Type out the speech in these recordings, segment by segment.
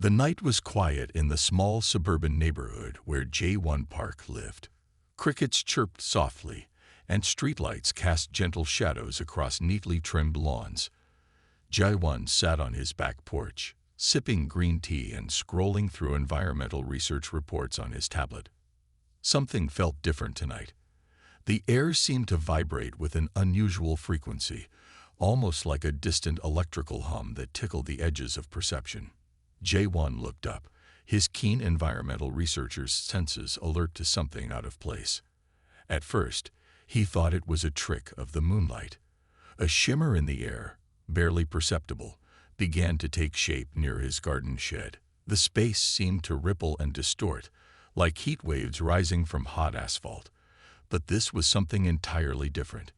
The night was quiet in the small suburban neighborhood where J1 Park lived. Crickets chirped softly, and streetlights cast gentle shadows across neatly trimmed lawns. J1 sat on his back porch, sipping green tea and scrolling through environmental research reports on his tablet. Something felt different tonight. The air seemed to vibrate with an unusual frequency, almost like a distant electrical hum that tickled the edges of perception. J1 looked up, his keen environmental researcher's senses alert to something out of place. At first, he thought it was a trick of the moonlight. A shimmer in the air, barely perceptible, began to take shape near his garden shed. The space seemed to ripple and distort, like heat waves rising from hot asphalt. But this was something entirely different.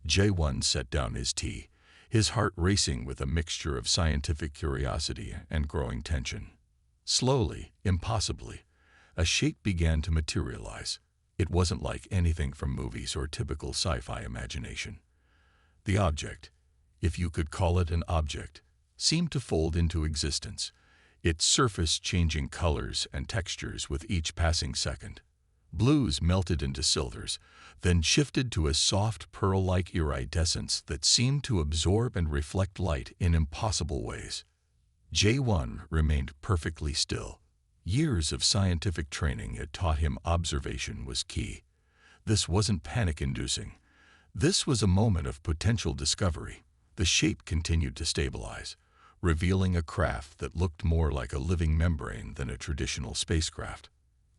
J1 set down his tea, his heart racing with a mixture of scientific curiosity and growing tension. Slowly, impossibly, a shape began to materialize. It wasn't like anything from movies or typical sci-fi imagination. The object, if you could call it an object, seemed to fold into existence, its surface changing colors and textures with each passing second. Blues melted into silvers, then shifted to a soft pearl-like iridescence that seemed to absorb and reflect light in impossible ways. J1 remained perfectly still. Years of scientific training had taught him observation was key. This wasn't panic-inducing. This was a moment of potential discovery. The shape continued to stabilize, revealing a craft that looked more like a living membrane than a traditional spacecraft.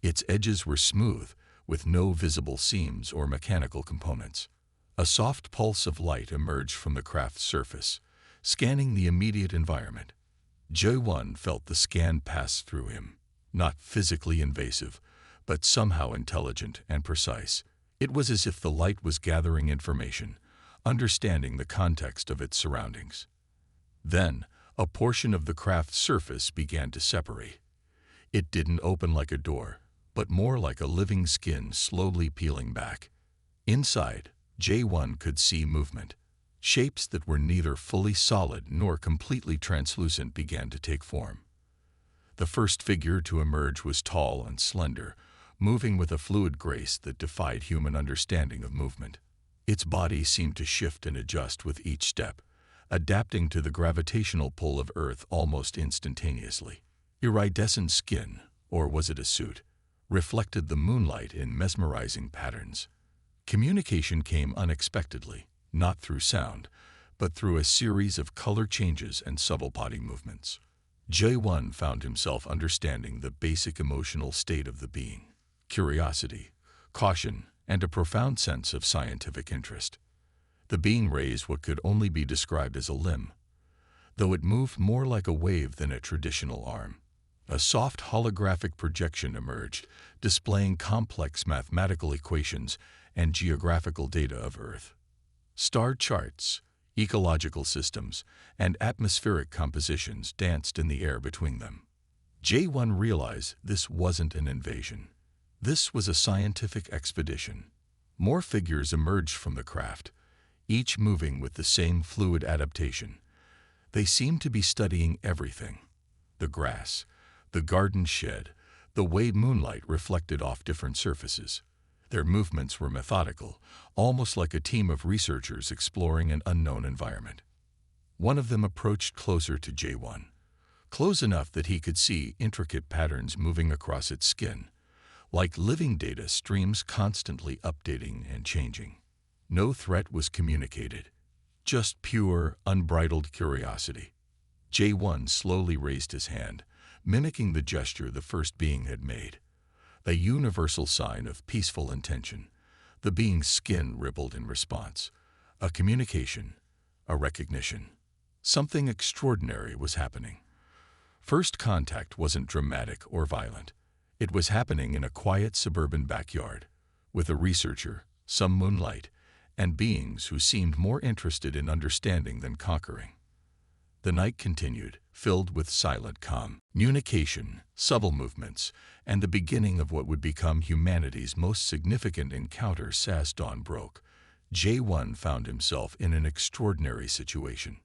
Its edges were smooth, with no visible seams or mechanical components. A soft pulse of light emerged from the craft's surface, scanning the immediate environment. J1 felt the scan pass through him, not physically invasive, but somehow intelligent and precise. It was as if the light was gathering information, understanding the context of its surroundings. Then, a portion of the craft's surface began to separate. It didn't open like a door, but more like a living skin slowly peeling back. Inside, J1 could see movement. Shapes that were neither fully solid nor completely translucent began to take form. The first figure to emerge was tall and slender, moving with a fluid grace that defied human understanding of movement. Its body seemed to shift and adjust with each step, adapting to the gravitational pull of Earth almost instantaneously. Iridescent skin, or was it a suit, reflected the moonlight in mesmerizing patterns. Communication came unexpectedly, not through sound, but through a series of color changes and subtle body movements. J1 found himself understanding the basic emotional state of the being: curiosity, caution, and a profound sense of scientific interest. The being raised what could only be described as a limb, though it moved more like a wave than a traditional arm. A soft holographic projection emerged, displaying complex mathematical equations and geographical data of Earth. Star charts, ecological systems, and atmospheric compositions danced in the air between them. J1 realized this wasn't an invasion. This was a scientific expedition. More figures emerged from the craft, each moving with the same fluid adaptation. They seemed to be studying everything: the grass, the garden shed, the way moonlight reflected off different surfaces. Their movements were methodical, almost like a team of researchers exploring an unknown environment. One of them approached closer to J1, close enough that he could see intricate patterns moving across its skin, like living data streams constantly updating and changing. No threat was communicated, just pure, unbridled curiosity. J1 slowly raised his hand, mimicking the gesture the first being had made, a universal sign of peaceful intention. The being's skin rippled in response, a communication, a recognition. Something extraordinary was happening. First contact wasn't dramatic or violent. It was happening in a quiet suburban backyard, with a researcher, some moonlight, and beings who seemed more interested in understanding than conquering. The night continued, filled with silent communication, subtle movements, and the beginning of what would become humanity's most significant encounter. As dawn broke, J1 found himself in an extraordinary situation.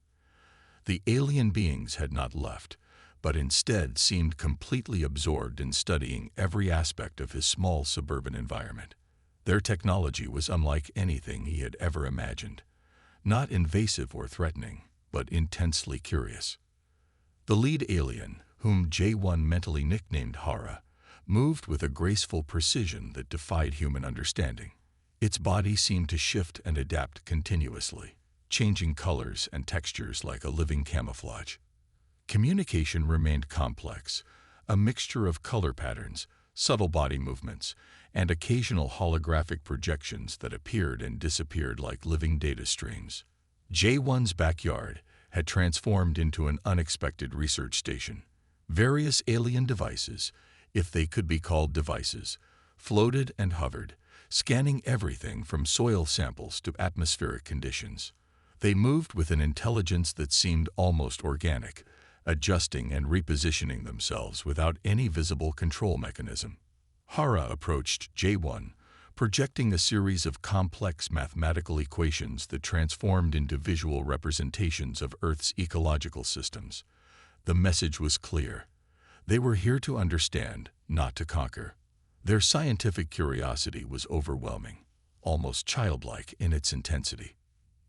The alien beings had not left, but instead seemed completely absorbed in studying every aspect of his small suburban environment. Their technology was unlike anything he had ever imagined, not invasive or threatening, but intensely curious. The lead alien, whom J1 mentally nicknamed Hara, moved with a graceful precision that defied human understanding. Its body seemed to shift and adapt continuously, changing colors and textures like a living camouflage. Communication remained complex, a mixture of color patterns, subtle body movements, and occasional holographic projections that appeared and disappeared like living data streams. J1's backyard had transformed into an unexpected research station. Various alien devices, if they could be called devices, floated and hovered, scanning everything from soil samples to atmospheric conditions. They moved with an intelligence that seemed almost organic, adjusting and repositioning themselves without any visible control mechanism. Hara approached J1, projecting a series of complex mathematical equations that transformed into visual representations of Earth's ecological systems. The message was clear. They were here to understand, not to conquer. Their scientific curiosity was overwhelming, almost childlike in its intensity.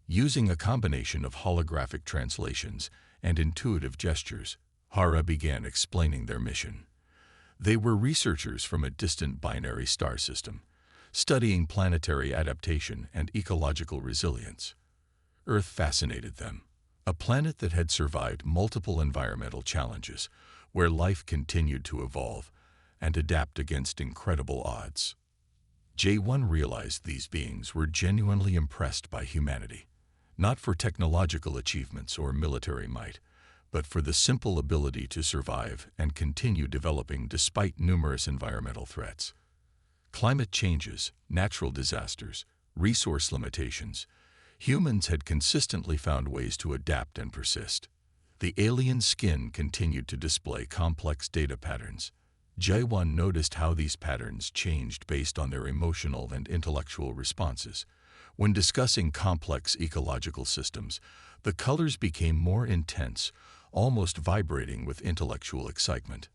Using a combination of holographic translations and intuitive gestures, Hara began explaining their mission. They were researchers from a distant binary star system, studying planetary adaptation and ecological resilience. Earth fascinated them, a planet that had survived multiple environmental challenges, where life continued to evolve and adapt against incredible odds. J1 realized these beings were genuinely impressed by humanity, not for technological achievements or military might, but for the simple ability to survive and continue developing despite numerous environmental threats. Climate changes, natural disasters, resource limitations, humans had consistently found ways to adapt and persist. The alien skin continued to display complex data patterns. J1 noticed how these patterns changed based on their emotional and intellectual responses. When discussing complex ecological systems, the colors became more intense, almost vibrating with intellectual excitement.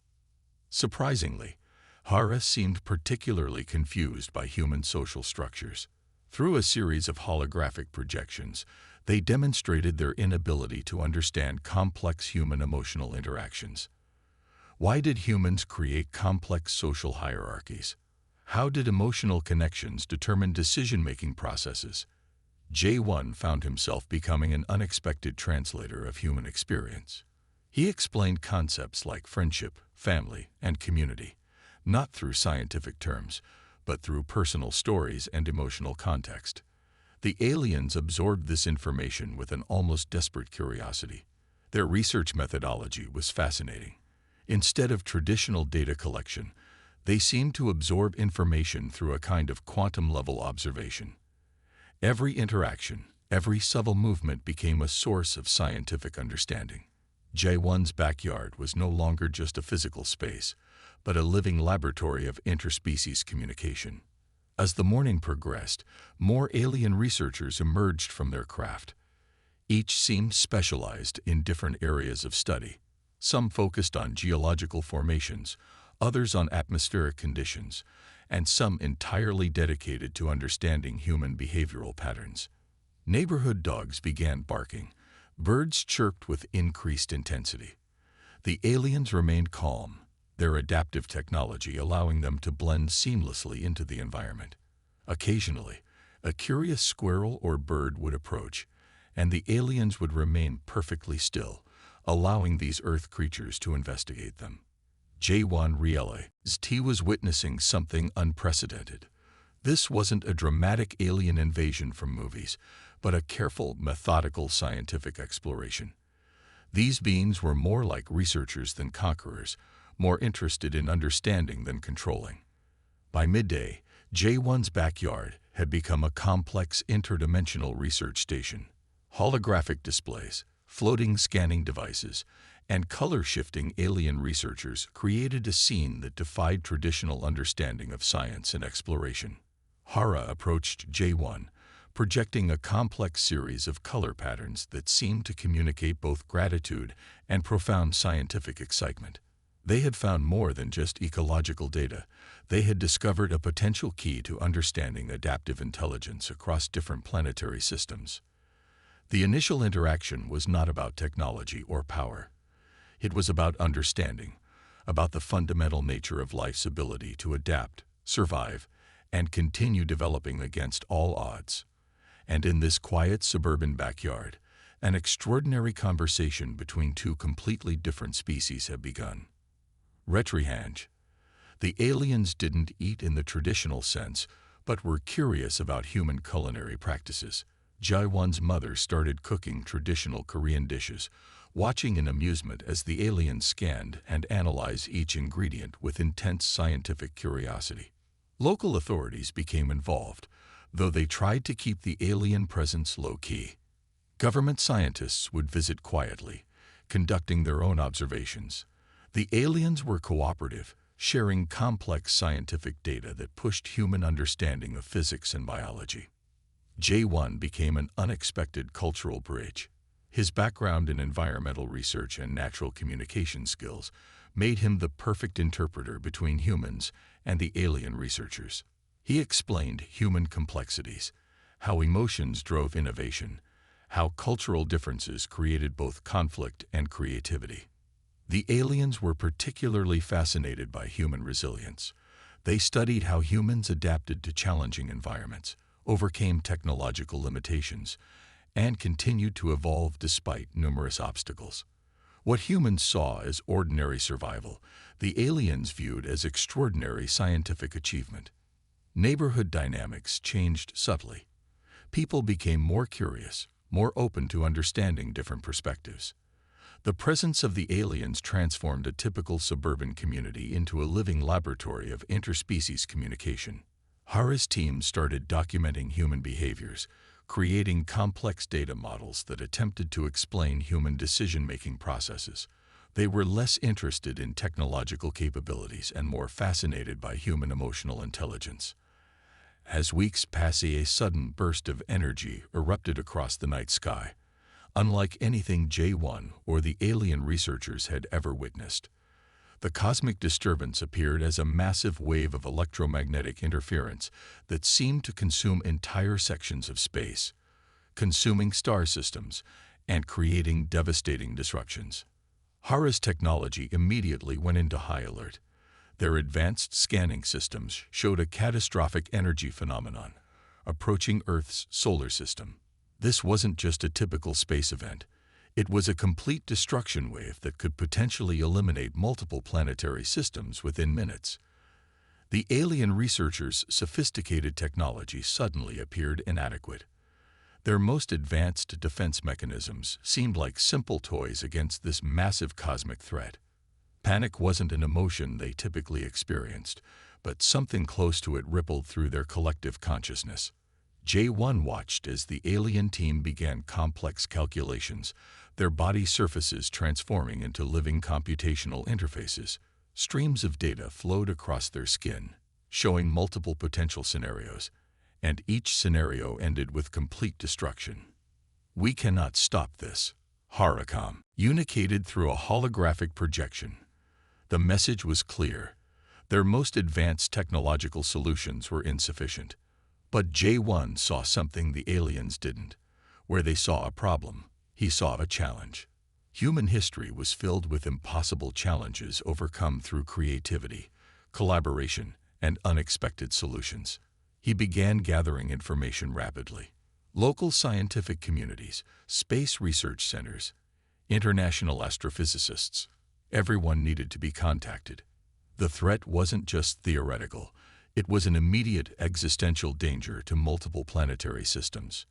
Surprisingly, Hara seemed particularly confused by human social structures. Through a series of holographic projections, they demonstrated their inability to understand complex human emotional interactions. Why did humans create complex social hierarchies? How did emotional connections determine decision-making processes? J1 found himself becoming an unexpected translator of human experience. He explained concepts like friendship, family, and community, not through scientific terms, but through personal stories and emotional context. The aliens absorbed this information with an almost desperate curiosity. Their research methodology was fascinating. Instead of traditional data collection, they seemed to absorb information through a kind of quantum-level observation. Every interaction, every subtle movement became a source of scientific understanding. J1's backyard was no longer just a physical space, but a living laboratory of interspecies communication. As the morning progressed, more alien researchers emerged from their craft. Each seemed specialized in different areas of study. Some focused on geological formations, others on atmospheric conditions, and some entirely dedicated to understanding human behavioral patterns. Neighborhood dogs began barking. Birds chirped with increased intensity. The aliens remained calm, their adaptive technology allowing them to blend seamlessly into the environment. Occasionally, a curious squirrel or bird would approach, and the aliens would remain perfectly still, allowing these Earth creatures to investigate them. J1 realized he was witnessing something unprecedented. This wasn't a dramatic alien invasion from movies, but a careful, methodical scientific exploration. These beings were more like researchers than conquerors, more interested in understanding than controlling. By midday, J1's backyard had become a complex interdimensional research station. Holographic displays, floating scanning devices, and color-shifting alien researchers created a scene that defied traditional understanding of science and exploration. Hara approached J1, projecting a complex series of color patterns that seemed to communicate both gratitude and profound scientific excitement. They had found more than just ecological data. They had discovered a potential key to understanding adaptive intelligence across different planetary systems. The initial interaction was not about technology or power. It was about understanding, about the fundamental nature of life's ability to adapt, survive, and continue developing against all odds. And in this quiet suburban backyard, an extraordinary conversation between two completely different species had begun. Retrihange. The aliens didn't eat in the traditional sense, but were curious about human culinary practices. Jae-won's mother started cooking traditional Korean dishes, watching in amusement as the aliens scanned and analyzed each ingredient with intense scientific curiosity. Local authorities became involved, though they tried to keep the alien presence low-key. Government scientists would visit quietly, conducting their own observations. The aliens were cooperative, sharing complex scientific data that pushed human understanding of physics and biology. Jae-won became an unexpected cultural bridge. His background in environmental research and natural communication skills made him the perfect interpreter between humans and the alien researchers. He explained human complexities, how emotions drove innovation, how cultural differences created both conflict and creativity. The aliens were particularly fascinated by human resilience. They studied how humans adapted to challenging environments, overcame technological limitations, and continued to evolve despite numerous obstacles. What humans saw as ordinary survival, the aliens viewed as extraordinary scientific achievement. Neighborhood dynamics changed subtly. People became more curious, more open to understanding different perspectives. The presence of the aliens transformed a typical suburban community into a living laboratory of interspecies communication. Hara's team started documenting human behaviors, creating complex data models that attempted to explain human decision-making processes. They were less interested in technological capabilities and more fascinated by human emotional intelligence. As weeks passed, a sudden burst of energy erupted across the night sky, unlike anything Jae-won or the alien researchers had ever witnessed. The cosmic disturbance appeared as a massive wave of electromagnetic interference that seemed to consume entire sections of space, consuming star systems and creating devastating disruptions. Hara's technology immediately went into high alert. Their advanced scanning systems showed a catastrophic energy phenomenon approaching Earth's solar system. This wasn't just a typical space event. It was a complete destruction wave that could potentially eliminate multiple planetary systems within minutes. The alien researchers' sophisticated technology suddenly appeared inadequate. Their most advanced defense mechanisms seemed like simple toys against this massive cosmic threat. Panic wasn't an emotion they typically experienced, but something close to it rippled through their collective consciousness. Jae-won watched as the alien team began complex calculations, their body surfaces transforming into living computational interfaces. Streams of data flowed across their skin, showing multiple potential scenarios, and each scenario ended with complete destruction. "We cannot stop this," Hara communicated through a holographic projection. The message was clear. Their most advanced technological solutions were insufficient. But Jae-won saw something the aliens didn't. Where they saw a problem, he saw a challenge. Human history was filled with impossible challenges overcome through creativity, collaboration, and unexpected solutions. He began gathering information rapidly. Local scientific communities, space research centers, international astrophysicists, everyone needed to be contacted. The threat wasn't just theoretical. It was an immediate existential danger to multiple planetary systems.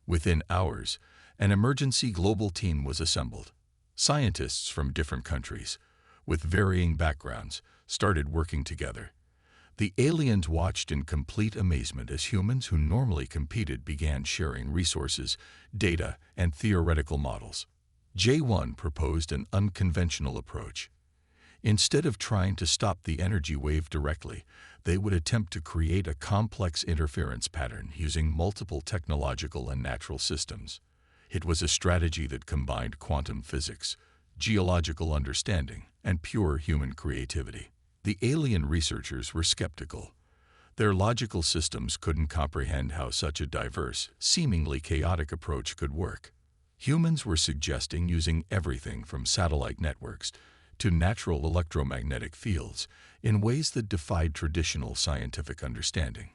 Within hours, an emergency global team was assembled. Scientists from different countries, with varying backgrounds, started working together. The aliens watched in complete amazement as humans who normally competed began sharing resources, data, and theoretical models. Jae-won proposed an unconventional approach. Instead of trying to stop the energy wave directly, they would attempt to create a complex interference pattern using multiple technological and natural systems. It was a strategy that combined quantum physics, geological understanding, and pure human creativity. The alien researchers were skeptical. Their logical systems couldn't comprehend how such a diverse, seemingly chaotic approach could work. Humans were suggesting using everything from satellite networks to natural electromagnetic fields in ways that defied traditional scientific understanding.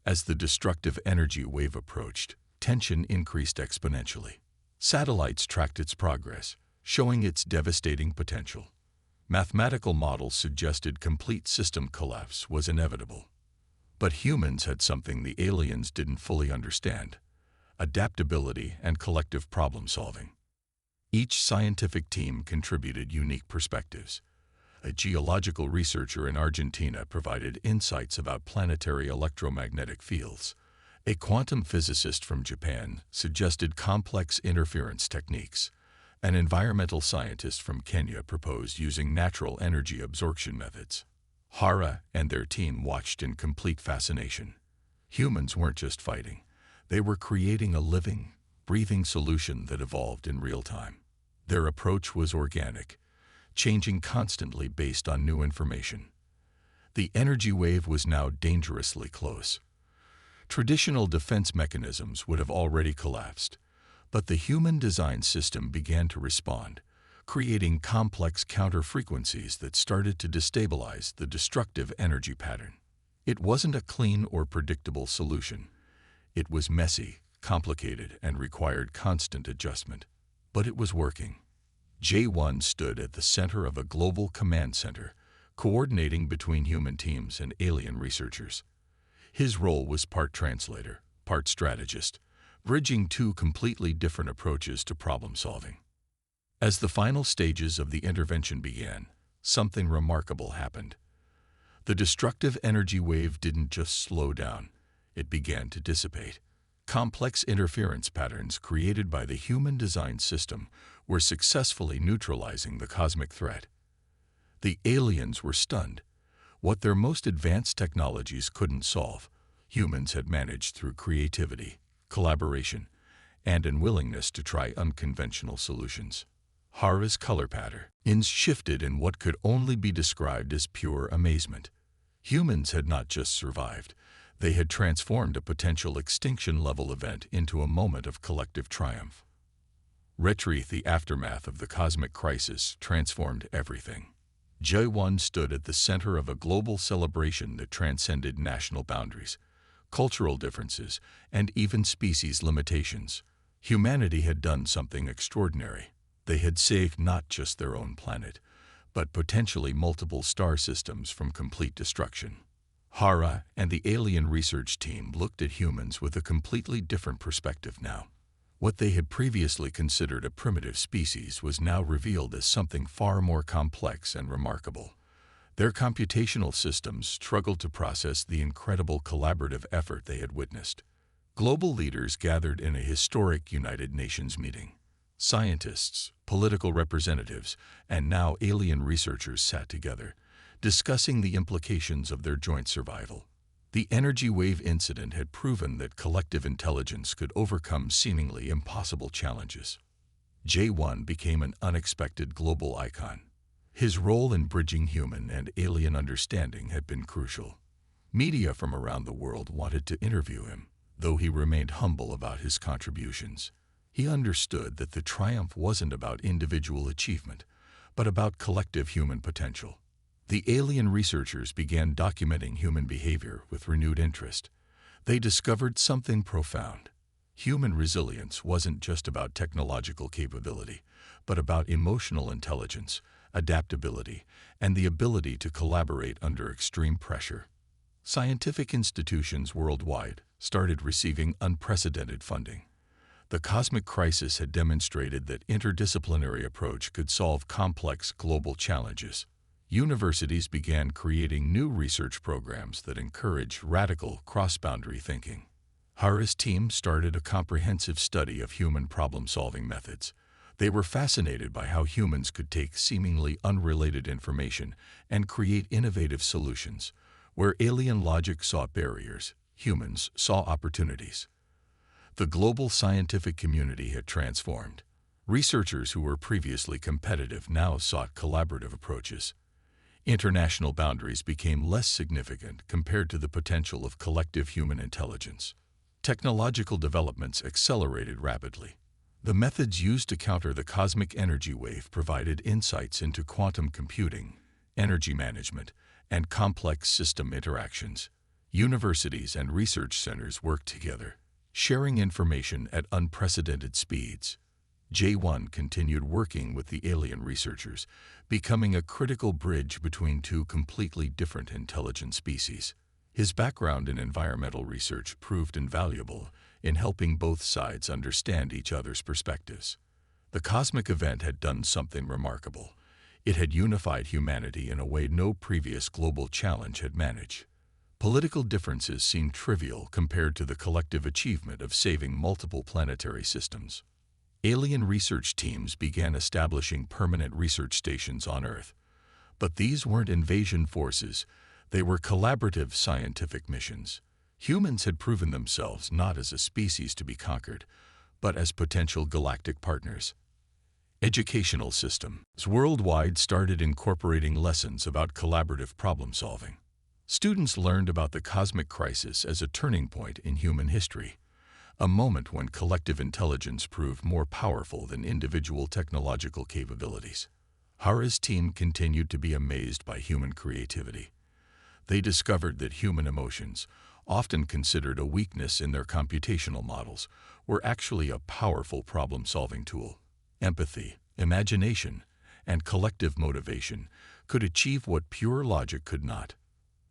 As the destructive energy wave approached, tension increased exponentially. Satellites tracked its progress, showing its devastating potential. Mathematical models suggested complete system collapse was inevitable. But humans had something the aliens didn't fully understand: adaptability and collective problem-solving. Each scientific team contributed unique perspectives. A geological researcher in Argentina provided insights about planetary electromagnetic fields. A quantum physicist from Japan suggested complex interference techniques. An environmental scientist from Kenya proposed using natural energy absorption methods. Hara and their team watched in complete fascination. Humans weren't just fighting. They were creating a living, breathing solution that evolved in real time. Their approach was organic, changing constantly based on new information. The energy wave was now dangerously close. Traditional defense mechanisms would have already collapsed, but the human design system began to respond, creating complex counter-frequencies that started to destabilize the destructive energy pattern. It wasn't a clean or predictable solution. It was messy, complicated, and required constant adjustment. But it was working. J1 stood at the center of a global command center, coordinating between human teams and alien researchers. His role was part translator, part strategist, bridging two completely different approaches to problem solving. As the final stages of the intervention began, something remarkable happened. The destructive energy wave didn't just slow down, it began to dissipate. Complex interference patterns created by the human design system were successfully neutralizing the cosmic threat. The aliens were stunned. What their most advanced technologies couldn't solve, humans had managed through creativity, collaboration, and an willingness to try unconventional solutions. Hara's color patterns shifted in what could only be described as pure amazement. Humans had not just survived, they had transformed a potential extinction-level event into a moment of collective triumph. Retrieve, the aftermath of the cosmic crisis, transformed everything. J1 stood at the center of a global celebration that transcended national boundaries, cultural differences, and even species limitations. Humanity had done something extraordinary. They had saved not just their own planet, but potentially multiple star systems from complete destruction. Hara and the alien research team looked at humans with a completely different perspective now. What they had previously considered a primitive species was now revealed as something far more complex and remarkable. Their computational systems struggled to process the incredible collaborative effort they had witnessed. Global leaders gathered in a historic United Nations meeting. Scientists, political representatives, and now alien researchers sat together, discussing the implications of their joint survival. The energy wave incident had proven that collective intelligence could overcome seemingly impossible challenges. J1 became an unexpected global icon. His role in bridging human and alien understanding had been crucial. Media from around the world wanted to interview him, though he remained humble about his contributions. He understood that the triumph wasn't about individual achievement, but about collective human potential. The alien researchers began documenting human behavior with renewed interest. They discovered something profound. Human resilience wasn't just about technological capability, but about emotional intelligence, adaptability, and the ability to collaborate under extreme pressure. Scientific institutions worldwide started receiving unprecedented funding. The cosmic crisis had demonstrated that interdisciplinary approach could solve complex global challenges. Universities began creating new research programs that encouraged radical cross-boundary thinking. Hara's team started a comprehensive study of human problem-solving methods. They were fascinated by how humans could take seemingly unrelated information and create innovative solutions. Where alien logic saw barriers, humans saw opportunities. The global scientific community had transformed. Researchers who were previously competitive now sought collaborative approaches. International boundaries became less significant compared to the potential of collective human intelligence. Technological developments accelerated rapidly. The methods used to counter the cosmic energy wave provided insights into quantum computing, energy management, and complex system interactions. Universities and research centers worked together, sharing information at unprecedented speeds. J1 continued working with the alien researchers, becoming a critical bridge between two completely different intelligent species. His background in environmental research proved invaluable in helping both sides understand each other's perspectives. The cosmic event had done something remarkable. It had unified humanity in a way no previous global challenge had managed. Political differences seemed trivial compared to the collective achievement of saving multiple planetary systems. Alien research teams began establishing permanent research stations on Earth. But these weren't invasion forces, they were collaborative scientific missions. Humans had proven themselves not as a species to be conquered, but as potential galactic partners. Educational systems worldwide started incorporating lessons about collaborative problem-solving. Students learned about the cosmic crisis as a turning point in human history, a moment when collective intelligence proved more powerful than individual technological capabilities. Hara's team continued to be amazed by human creativity. They discovered that human emotions, often considered a weakness in their computational models, were actually a powerful problem-solving tool. Empathy, imagination, and collective motivation could achieve what pure logic could not.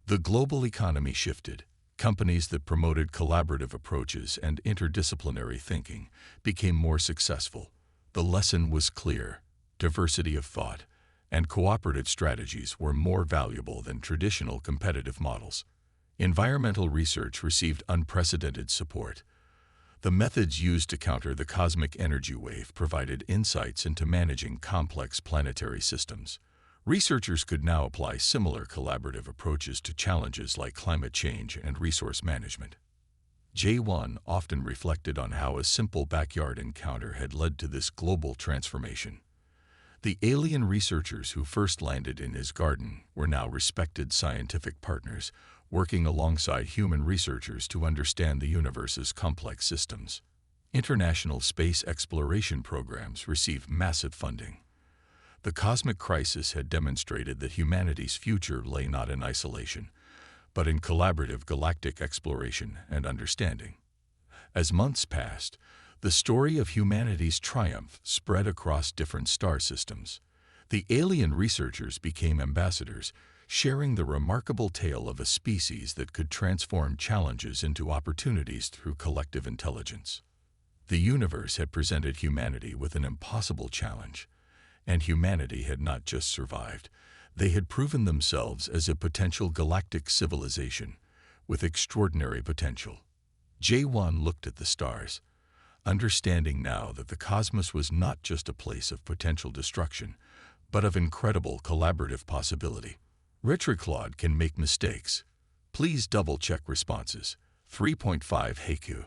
The global economy shifted. Companies that promoted collaborative approaches and interdisciplinary thinking became more successful. The lesson was clear: diversity of thought and cooperative strategies were more valuable than traditional competitive models. Environmental research received unprecedented support. The methods used to counter the cosmic energy wave provided insights into managing complex planetary systems. Researchers could now apply similar collaborative approaches to challenges like climate change and resource management. J1 often reflected on how a simple backyard encounter had led to this global transformation. The alien researchers who first landed in his garden were now respected scientific partners, working alongside human researchers to understand the universe's complex systems. International space exploration programs received massive funding. The cosmic crisis had demonstrated that humanity's future lay not in isolation, but in collaborative galactic exploration and understanding. As months passed, the story of humanity's triumph spread across different star systems. The alien researchers became ambassadors, sharing the remarkable tale of a species that could transform challenges into opportunities through collective intelligence. The universe had presented humanity with an impossible challenge. And humanity had not just survived, they had proven themselves as a potential galactic civilization with extraordinary potential. J1 looked at the stars, understanding now that the cosmos was not just a place of potential destruction, but of incredible collaborative possibility. Retroclaude can make mistakes. Please double-check responses. 3.5 Haiku.